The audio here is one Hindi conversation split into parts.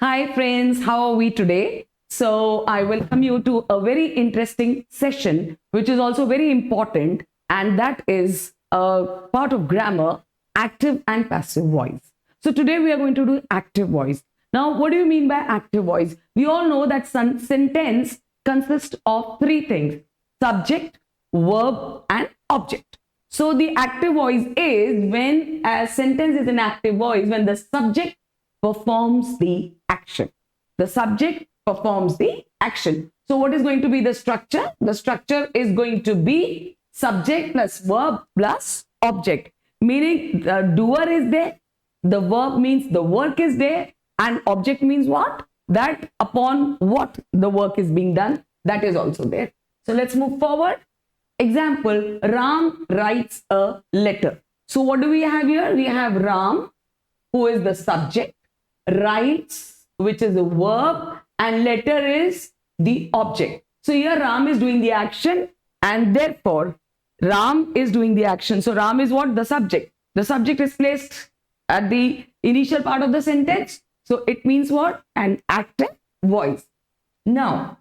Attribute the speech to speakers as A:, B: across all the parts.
A: Hi, friends. How are we today? So, I welcome you to a very interesting session, which is also very important, and that is a part of grammar active and passive voice. So, today we are going to do active voice. Now, what do you mean by active voice? We all know that sentence consists of three things: subject, verb, and object. So, the active voice is when a sentence is an active voice when the subject performs the action. The subject performs the action. So, what is going to be the structure? The structure is going to be subject plus verb plus object, meaning the doer is there, the verb means the work is there, and object means what? That upon what the work is being done, that is also there. So, let's move forward. Example, Ram writes a letter. So, what do we have here? We have Ram, who is the subject, writes, which is a verb, and letter is the object. So here Ram is doing the action, and therefore Ram is doing the action. So Ram is what? The subject. The subject is placed at the initial part of the sentence. So it means what? An active voice. Now,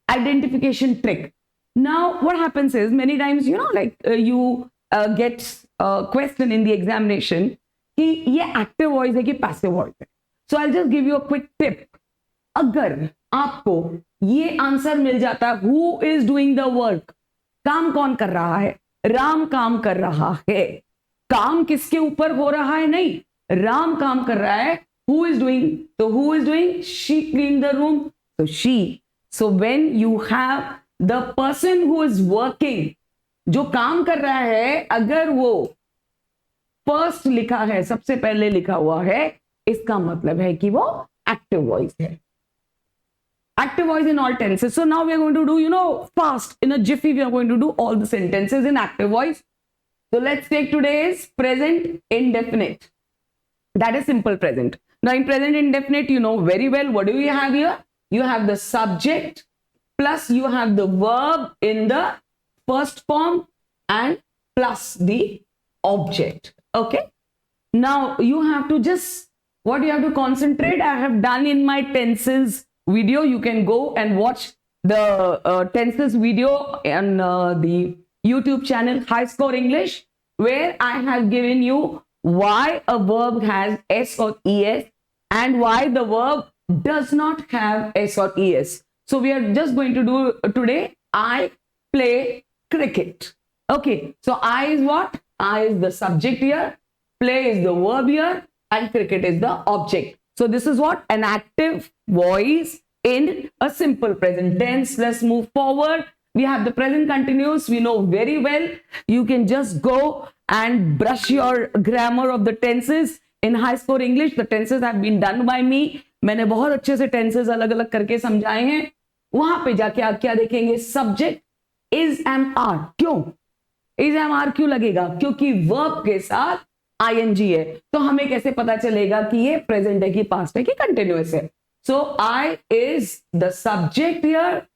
A: identification trick. Now, what happens is many times, you get a question in the examination कि ये एक्टिव वॉइस है कि पैसिव वॉइस है. So I just give you a quick tip. अगर आपको ये आंसर मिल जाता है who is doing the work, काम कौन कर रहा है? राम काम कर रहा है. काम किसके ऊपर हो रहा है? नहीं, राम काम कर रहा है. Who is doing? तो who is doing? She clean the room, तो she. So when you have the person who is working, जो काम कर रहा है, अगर वो फर्स्ट लिखा है, सबसे पहले लिखा हुआ है, इसका मतलब है कि वो एक्टिव वॉइस है. Active voice in all tenses. So now we are going to do, fast, in a jiffy, we are going to do all the sentences in active voice. So let's take today's present indefinite. That is simple present. Now in present indefinite, you know very well, what do we have here? You have the subject plus you have the verb in the first form and plus the object. Okay. Now you have to just, what you have to concentrate, I have done in my tenses video. You can go and watch the tenses video on the YouTube channel High Score English, where I have given you why a verb has S or ES and why the verb does not have S or ES. So we are just going to do today, I play cricket. Okay, so I is what? I is the subject here, play is the verb here, and cricket is the object. So this is what? An active voice in a simple present tense. Let's move forward. We have the present continuous. We know very well. You can just go and brush your grammar of the tenses in High Score English. The tenses have been done by me. मैंने बहुत अच्छे से tenses अलग अलग करके समझाए हैं. वहां पे जाके आप क्या देखेंगे? Subject is am are. क्यों is am are क्यों लगेगा? क्योंकि verb के साथ ing है. तो हमें कैसे पता चलेगा कि ये प्रेजेंट है कि पास्ट है कि कंटिन्यूअस है? So I is the subject here,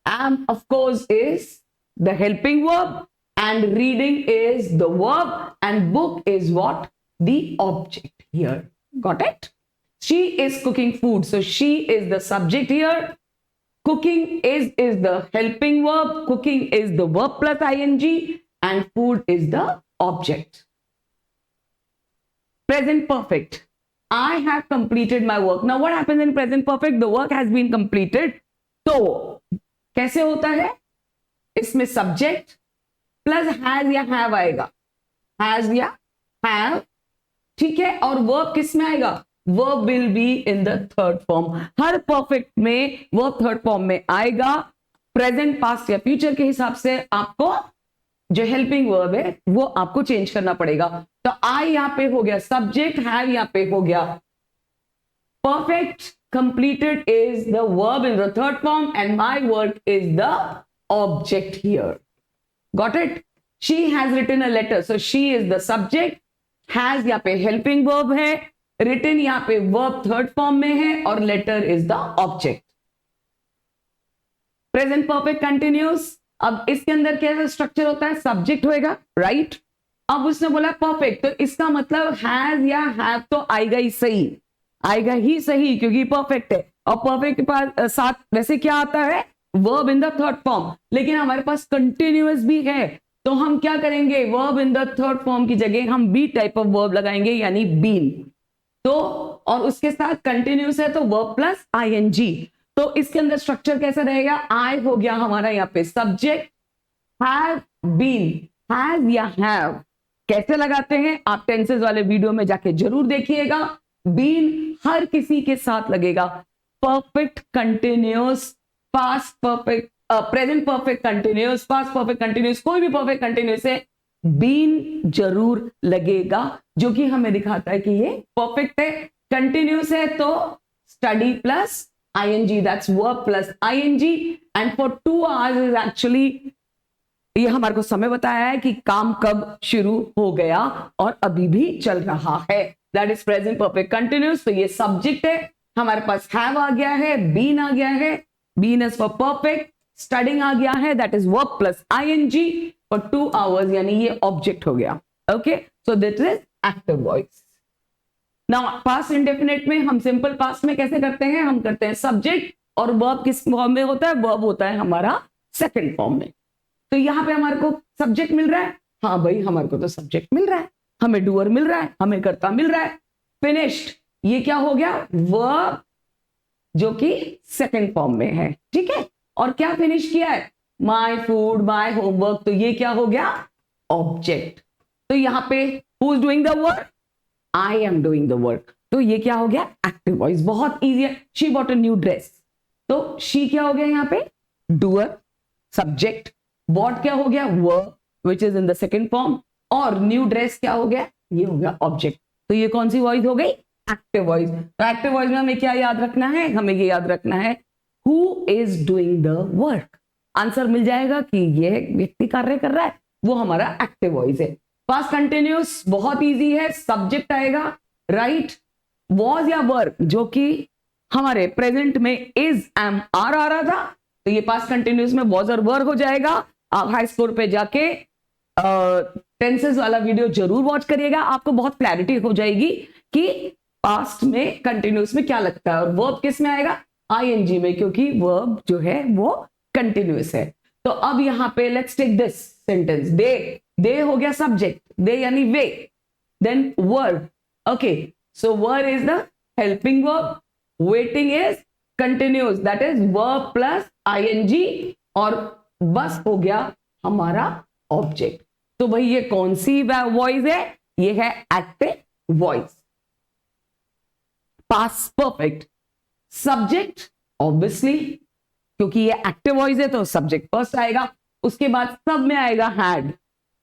A: am of course is the helping verb, and reading is the verb, and book is what? The object here. Got it? She is cooking food, so she is the subject here. Cooking is the helping verb, cooking is the verb plus ing, and food is the object. Present perfect. I have completed my work. Now what happens in present perfect? The work has been completed. तो कैसे होता है? इसमें subject plus has या have आएगा. Has या have, ठीक है? और verb किस में आएगा? Verb will be in the third form. Her perfect में verb third form में आएगा. Present, past या future के हिसाब से आपको जो हेल्पिंग वर्ब है वो आपको चेंज करना पड़ेगा. तो आई यहां पे हो गया सब्जेक्ट, हैव यहां पे हो गया perfect. Completed is the verb in the third form and my work is the object here. Got it? She has written a letter, so she is the subject, has यहां पे हेल्पिंग वर्ब है, रिटन यहां पे वर्ब थर्ड फॉर्म में है और letter is the object. Present perfect continuous. अब इसके अंदर क्या स्ट्रक्चर होता है? सब्जेक्ट होएगा, राइट? अब उसने बोला परफेक्ट, तो इसका मतलब हैज या हैव तो आएगा ही सही. आएगा ही सही क्योंकि परफेक्ट है, और परफेक्ट के पास साथ वैसे क्या आता है, verb in the third form, लेकिन हमारे पास कंटिन्यूअस भी है, तो हम क्या करेंगे, verb in the third form की जगह हम बी टाइप ऑफ वर्ब लगाएंगे, यानी बीन। तो और उसके साथ कंटिन्यूस है तो वर्ब प्लस आईएनजी। तो इसके अंदर स्ट्रक्चर कैसा रहेगा, आई हो गया हमारा यहाँ पे सब्जेक्ट, हैव बीन, हैव या हैव कैसे लगाते हैं आप टेंसेस वाले वीडियो में जाके जरूर देखिएगा। बीन हर किसी के साथ लगेगा, perfect continuous, past perfect, present perfect continuous, past perfect continuous, कोई भी परफेक्ट कंटिन्यूस है बीन जरूर लगेगा, जो कि हमें दिखाता है कि ये परफेक्ट है। कंटिन्यूस है तो study plus ING, that's verb plus ING, and for 2 hours is actually, ये हमारे को समय बताया है कि काम कब शुरू हो गया और अभी भी चल रहा है, that is present perfect continuous. तो ये सब्जेक्ट है, हमारे पास हैव आ गया है, बीन आ गया है, been is for perfect, studying आ गया है, that is verb plus ING for 2 hours, यानी ये ऑब्जेक्ट हो गया। Okay, so this is active voice. Now past indefinite में हम सिंपल पास्ट में कैसे करते हैं, हम करते हैं सब्जेक्ट और वर्ब किस फॉर्म में होता है, वर्ब होता है हमारा सेकंड फॉर्म में। तो यहां पे हमारे को सब्जेक्ट मिल रहा है, हाँ भाई हमारे को तो सब्जेक्ट मिल रहा है, हमें डूअर मिल रहा है, हमें कर्ता मिल रहा है। फिनिश्ड, ये क्या हो गया, वर्ब जो कि सेकंड फॉर्म में है, ठीक है। और क्या फिनिश किया है, माय फूड, माय होमवर्क, तो ये क्या हो गया, ऑब्जेक्ट। तो यहां पे who is doing the work, I am doing the work, तो ये क्या हो गया, एक्टिव वॉइस। बहुत इजी है, she bought a new dress, तो शी क्या हो गया यहाँ पे, डूअर, सब्जेक्ट, बॉट क्या हो गया, verb which is in the second form, और न्यू ड्रेस क्या हो गया, ये हो गया ऑब्जेक्ट। तो ये कौन सी वॉइस हो गई, एक्टिव वॉइस। तो एक्टिव वॉइस में हमें क्या याद रखना है, हमें ये याद रखना है who is doing the work. Answer मिल जाएगा कि ये व्यक्ति कार्य कर रहा है, वो हमारा एक्टिव वॉइस है। पास्ट कंटिन्यूस बहुत इजी है, सब्जेक्ट आएगा, राइट, वॉज या वर्क, जो कि हमारे प्रेजेंट में इज, एम, आर आ रहा था, तो ये पास्ट कंटिन्यूस में वॉज और वर्क हो जाएगा। आप हाई स्कोर पे जाके टेंसेस वाला वीडियो जरूर वॉच करिएगा, आपको बहुत क्लैरिटी हो जाएगी कि पास्ट में कंटिन्यूस में क्या लगता है, और वर्ब किस में आएगा, आईएनजी में, क्योंकि वर्ब जो है वो कंटिन्यूस है। तो अब यहां पे let's take this sentence, they हो गया सब्जेक्ट, दे यानी वे, then verb, okay, so verb is the helping verb, waiting is continuous, that is verb plus ING, और बस हो गया हमारा ऑब्जेक्ट। तो भाई ये कौन सी वॉइस है, ये है active voice. Past perfect, subject obviously, क्योंकि ये एक्टिव वॉइस है तो सब्जेक्ट फर्स्ट आएगा, उसके बाद सब में आएगा हैड,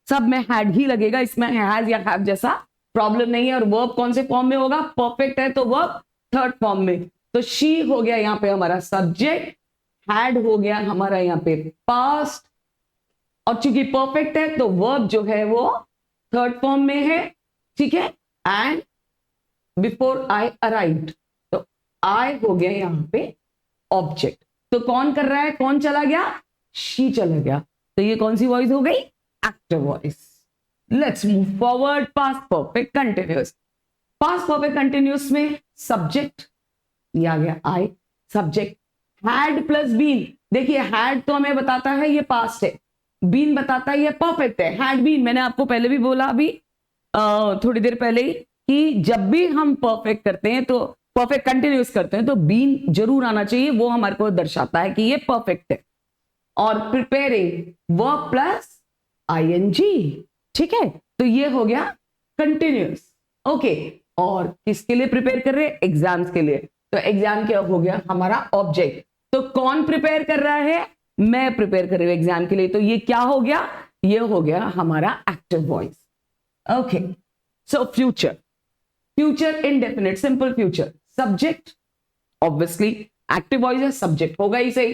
A: सब में हैड ही लगेगा, इसमें हैज या हैव जैसा प्रॉब्लम नहीं है। और वर्ब कौन से फॉर्म में होगा, परफेक्ट है तो वर्ब थर्ड फॉर्म में, तो शी हो गया यहां पे हमारा सब्जेक्ट, हैड हो गया हमारा यहाँ पे पास्ट, और चूंकि परफेक्ट है तो वर्ब जो है वो थर्ड फॉर्म में है, ठीक है। एंड बिफोर आई अराइव्ड, तो आई हो गया यहां पे ऑब्जेक्ट। तो कौन कर रहा है, कौन चला गया, शी चला गया, तो ये कौन सी वॉइस हो गई, active voice. Let's move forward, past perfect continuous. Past perfect continuous में सब्जेक्ट, ये आ गया आई, सब्जेक्ट, हैड प्लस बीन, देखिए हैड तो हमें बताता है ये पास्ट है, बीन बताता है ये परफेक्ट है, हैड बीन, मैंने आपको पहले भी बोला अभी थोड़ी देर पहले ही कि जब भी हम परफेक्ट करते हैं तो परफेक्ट कंटिन्यूस करते हैं तो बीन जरूर आना चाहिए, वो हमारे को दर्शाता है कि ये परफेक्ट है। और प्रिपेयरिंग, वर्ब प्लस आईएनजी, ठीक है, तो ये हो गया कंटिन्यूस, ओके। और किसके लिए प्रिपेयर कर रहे हैं, एग्जाम्स के लिए, तो एग्जाम क्या हो गया हमारा ऑब्जेक्ट। तो कौन प्रिपेयर कर रहा है, मैं प्रिपेयर कर रही हूं एग्जाम के लिए, तो ये क्या हो गया, ये हो गया हमारा active voice, okay. So future, future indefinite simple future, subject obviously, active voice है, सब्जेक्ट होगा ही सही।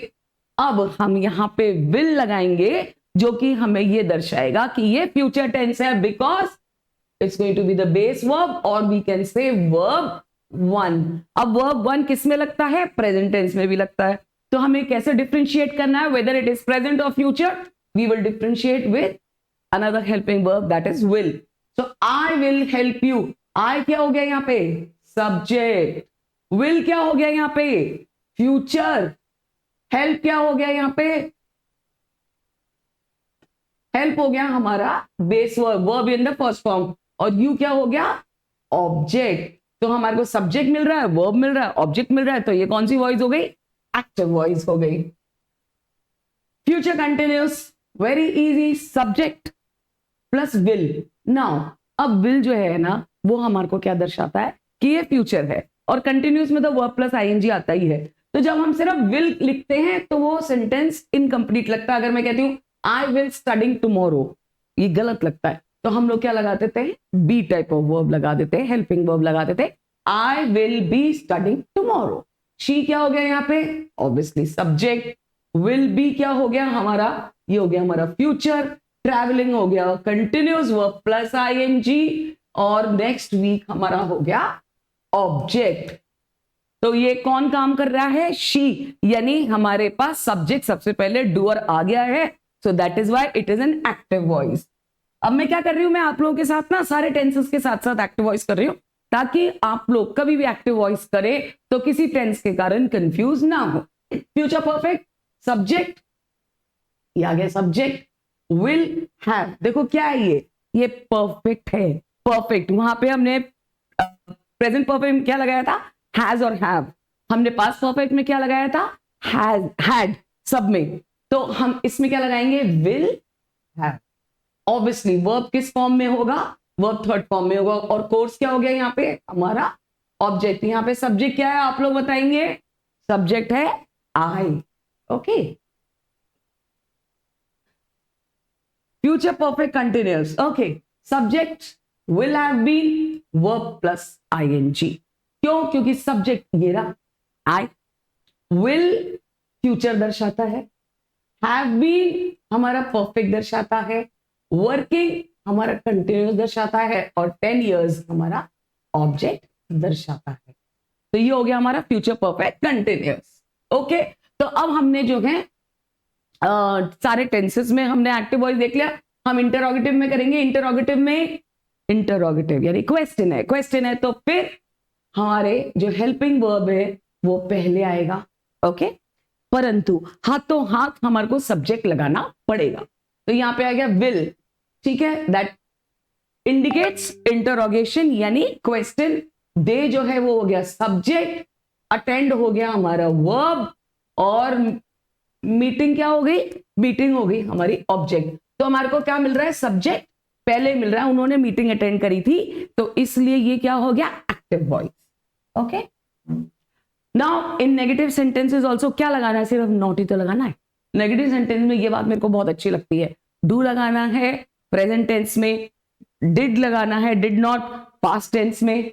A: अब हम यहां पे विल लगाएंगे जो कि हमें ये दर्शाएगा कि ये फ्यूचर टेंस है, because it's going to be the base verb, और we can say verb one. अब वर्ब वन किस में लगता है, प्रेजेंट टेंस में भी लगता है, तो हमें कैसे डिफरेंशिएट करना है, वेदर इट इज प्रेजेंट और future, we will differentiate with another helping verb, that is will. So I will help you, I क्या हो गया यहाँ पे, सब्जेक्ट, विल क्या हो गया यहाँ पे, फ्यूचर। हेल्प क्या हो गया यहाँ पे, हेल्प हो गया हमारा base verb, verb in the first form. और यू क्या हो गया, ऑब्जेक्ट। तो हमारे को सब्जेक्ट मिल रहा है, वर्ब मिल रहा है, ऑब्जेक्ट मिल रहा है, तो ये कौन सी वॉइस हो गई, एक्टिव वॉइस हो गई। Future continuous, very easy, subject plus will. Now अब विल जो है ना वो हमारे को क्या दर्शाता है कि ये फ्यूचर है, और कंटिन्यूस में तो वर्ब प्लस आईएनजी आता ही है। तो जब हम सिर्फ विल लिखते हैं तो वो सेंटेंस इनकम्प्लीट लगता है। अगर मैं कहती हूँ आई विल स्टडिंग टुमारो, ये गलत लगता है, तो हम लोग क्या लगा देते हैं, बी टाइप ऑफ वर्ब लगा देते हैं, हेल्पिंग वर्ब लगा देते हैं, I will be studying tomorrow. She क्या हो गया यहाँ पे, ऑब्वियसली सब्जेक्ट। विल बी क्या हो गया हमारा, ये हो गया हमारा फ्यूचर। ट्रैवलिंग हो गया कंटिन्यूस वर्ब प्लस आईएनजी, और नेक्स्ट वीक हमारा हो गया ऑब्जेक्ट। तो ये कौन काम कर रहा है, शी, यानी हमारे पास सब्जेक्ट सबसे पहले डूअर आ गया है, so that is why it is an active voice. अब मैं क्या कर रही हूं, मैं आप लोगों के साथ ना सारे टेंसेस के साथ साथ एक्टिव वॉइस कर रही हूं, ताकि आप लोग कभी भी एक्टिव वॉइस करें तो किसी टेंस के कारण कंफ्यूज ना हो। फ्यूचर परफेक्ट, सब्जेक्ट, ये आ गया सब्जेक्ट, विल हैव। देखो क्या है ये परफेक्ट है, परफेक्ट। वहां पे हमने प्रेजेंट परफेक्ट में क्या लगाया था, हैज और हैव। हमने पास्ट परफेक्ट में क्या लगाया था, हैज, हैड, सब में। तो हम इसमें क्या लगाएंगे, विल हैव। ऑब्वियसली वर्ब किस फॉर्म में होगा, वर्ब थर्ड फॉर्म में होगा। और कोर्स क्या हो गया यहाँ पे हमारा ऑब्जेक्ट। यहाँ पे सब्जेक्ट क्या है आप लोग बताएंगे, सब्जेक्ट है I. Okay, future perfect continuous. Okay, subject will have been, verb plus ING. क्यों, क्योंकि सब्जेक्ट ये रहा आई, विल फ्यूचर दर्शाता है, हैव बीन हमारा परफेक्ट दर्शाता है, वर्किंग हमारा कंटिन्यूअस दर्शाता है, और 10 इयर्स हमारा ऑब्जेक्ट दर्शाता है। तो ये हो गया हमारा फ्यूचर परफेक्ट कंटिन्यूअस। ओके, तो अब हमने जो है सारे टेंसेस में हमने एक्टिव वॉइस देख लिया। हम इंटरोगेटिव में करेंगे। इंटरोगेटिव में, इंटरोगेटिव यानी क्वेश्चन है, क्वेश्चन है तो फिर हमारे जो हेल्पिंग वर्ब है वो पहले आएगा। ओके, परंतु हाथों हाथ हमारे को सब्जेक्ट लगाना पड़ेगा। तो यहां पे आ गया विल, ठीक है, दैट इंडिकेट्स इंटरोगेशन यानी क्वेश्चन। दे जो है वो हो गया सब्जेक्ट, अटेंड हो गया हमारा वर्ब, और मीटिंग क्या हो गई, मीटिंग हो गई हमारी ऑब्जेक्ट। तो हमारे को क्या मिल रहा है, सब्जेक्ट पहले मिल रहा है, उन्होंने मीटिंग अटेंड करी थी, तो इसलिए ये क्या हो गया, active voice. Okay, now in negative sentences also क्या लगाना है, सिर्फ नॉट ही तो लगाना है। नेगेटिव सेंटेंस में ये बात मेरे को बहुत अच्छी लगती है, डू लगाना है प्रेजेंट टेंस में, डिड लगाना है, डिड नॉट पास्ट टेंस में,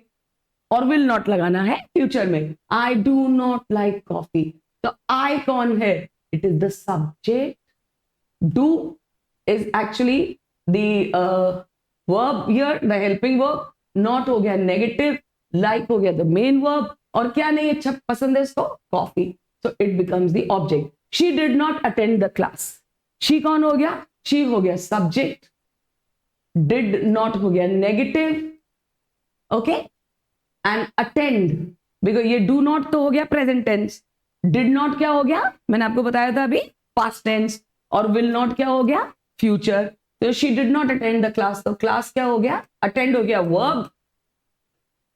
A: और विल नॉट लगाना है फ्यूचर में। I do not like coffee, तो आई कौन है, it is the subject, do is actually the verb here, the helping verb, not हो गया नेगेटिव, लाइक हो गया द मेन वर्ब, और क्या नहीं अच्छा पसंद है इसको, coffee, so it becomes the object. She did not attend the class, she कौन हो गया, शी हो गया सब्जेक्ट, डिड नॉट हो गया negative, okay, and attend, because ये डू नॉट तो हो गया प्रेजेंट टेंस, डिड नॉट क्या हो गया, मैंने आपको बताया था अभी पास्ट टेंस, और विल नॉट क्या हो गया फ्यूचर। तो she did not attend the class, तो क्लास क्या हो गया, अटेंड हो गया वर्ब,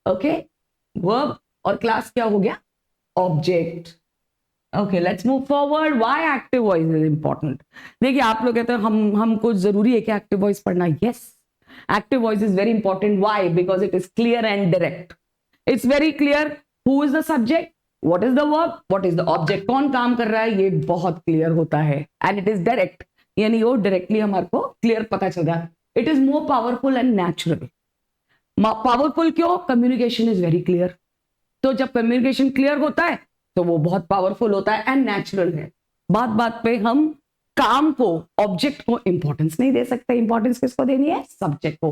A: ओके, वर्ब, और क्लास क्या हो गया, object. Okay, let's move forward. Why active voice is important. देखिए आप लोग कहते हैं हमको जरूरी है कि एक्टिव वॉइस पढ़ना, yes, active voice is very important. Why, because it is clear and direct, it's very clear who is the subject, what is the verb, what is the object, कौन काम कर रहा है, ये बहुत क्लियर होता है, एंड इट इज डायरेक्ट, यानी वो डायरेक्टली हमारे को क्लियर पता चल रहा है। It is more powerful and natural. Powerful क्यों, कम्युनिकेशन इज वेरी क्लियर, तो जब कम्युनिकेशन क्लियर होता है तो वो बहुत पावरफुल होता है, एंड नेचुरल है। बात बात पे हम काम को, ऑब्जेक्ट को इंपॉर्टेंस नहीं दे सकते, इंपॉर्टेंस किसको देनी है, सब्जेक्ट को।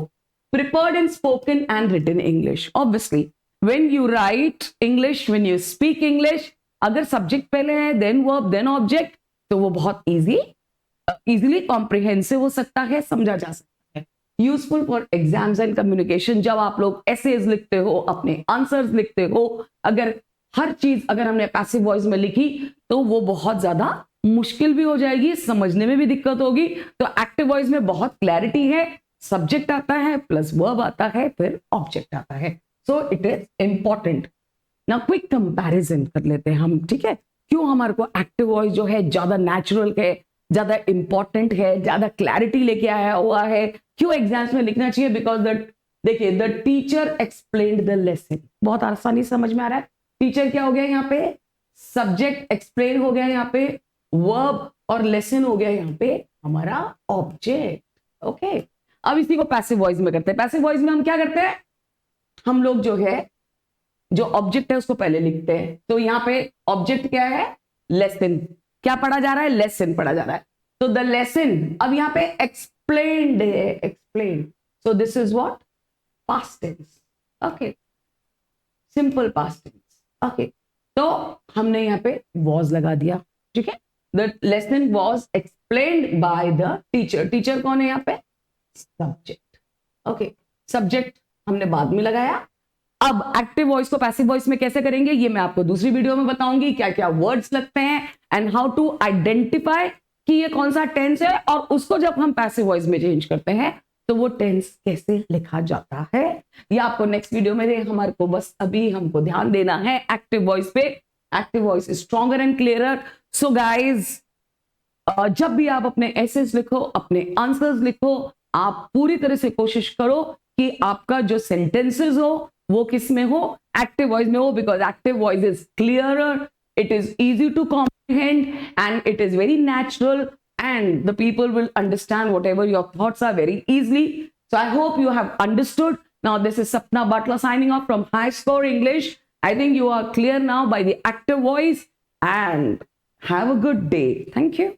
A: Prepared in spoken and written English, obviously when you write English, when you speak English, अगर सब्जेक्ट पहले है देन वर्ब देन ऑब्जेक्ट, तो वो बहुत इजीली कॉम्प्रिहेंसिव हो सकता है, समझा जा सकता है। Useful for exams and communication, जब आप लोग एसेज लिखते हो, अपने आंसर्स लिखते हो, अगर हर चीज अगर हमने पैसिव वॉइस में लिखी तो वो बहुत ज्यादा मुश्किल भी हो जाएगी, समझने में भी दिक्कत होगी। तो एक्टिव वॉइस में बहुत क्लैरिटी है, सब्जेक्ट आता है प्लस वर्ब आता है फिर ऑब्जेक्ट आता है। So it is important. ना क्विक कंपैरिजन कर लेते हैं हम, ठीक है, क्यों हमारे को एक्टिव वॉइस जो है ज्यादा नेचुरल है, ज्यादा इंपॉर्टेंट है, ज्यादा क्लैरिटी लेके आया हुआ है, क्यों एग्जाम्स में लिखना चाहिए? बिकॉज देखिए the teacher explained the lesson, बहुत आसानी समझ में आ रहा है। टीचर क्या हो गया यहाँ पे? सब्जेक्ट। एक्सप्लेन हो गया यहाँ पे वर्ब, और लेसन हो गया यहाँ पे हमारा ऑब्जेक्ट। ओके, अब इसी को पैसिव वॉइस में करते हैं। पैसिव वॉइस में हम क्या करते हैं? हम लोग जो है जो ऑब्जेक्ट है उसको पहले लिखते हैं। तो यहाँ पे ऑब्जेक्ट क्या है? लेसन। क्या पढ़ा जा रहा है? लेसन पढ़ा जा रहा है। तो द लेसन, अब यहाँ पे एक्सप्लेन्ड है, explain. So this is what? Past tense. Okay, simple past tense. Okay, तो हमने यहाँ पे वॉज लगा दिया, ठीक है। The lesson was explained by the teacher. Teacher कौन है यहाँ पे? सब्जेक्ट। ओके, सब्जेक्ट हमने बाद में लगाया। अब एक्टिव वॉइस को पैसिव वॉइस में कैसे करेंगे ये मैं आपको दूसरी वीडियो में बताऊंगी, क्या क्या वर्ड्स लगते हैं एंड हाउ टू आइडेंटिफाई कि ये कौन सा टेंस है, और उसको जब हम पैसिव वॉइस में चेंज करते हैं तो वो टेंस कैसे लिखा जाता है, ये आपको नेक्स्ट वीडियो में हमारे को बस अभी हमको ध्यान देना है एक्टिव वॉइस पे। Active voice is stronger and clearer. So guys, जब भी आप अपने एसेस लिखो, अपने आंसर्स लिखो, आप पूरी तरह से कोशिश करो कि आपका जो सेंटेंसेस हो वो किस में हो? एक्टिव वॉइस में हो, because active voice is clearer, it is easy to comprehend and it is very natural and the people will understand whatever your thoughts are very easily. So I hope you have understood. Now this is Sapna Butler signing off from High Score English. I think you are clear now by the active voice, and have a good day. Thank you.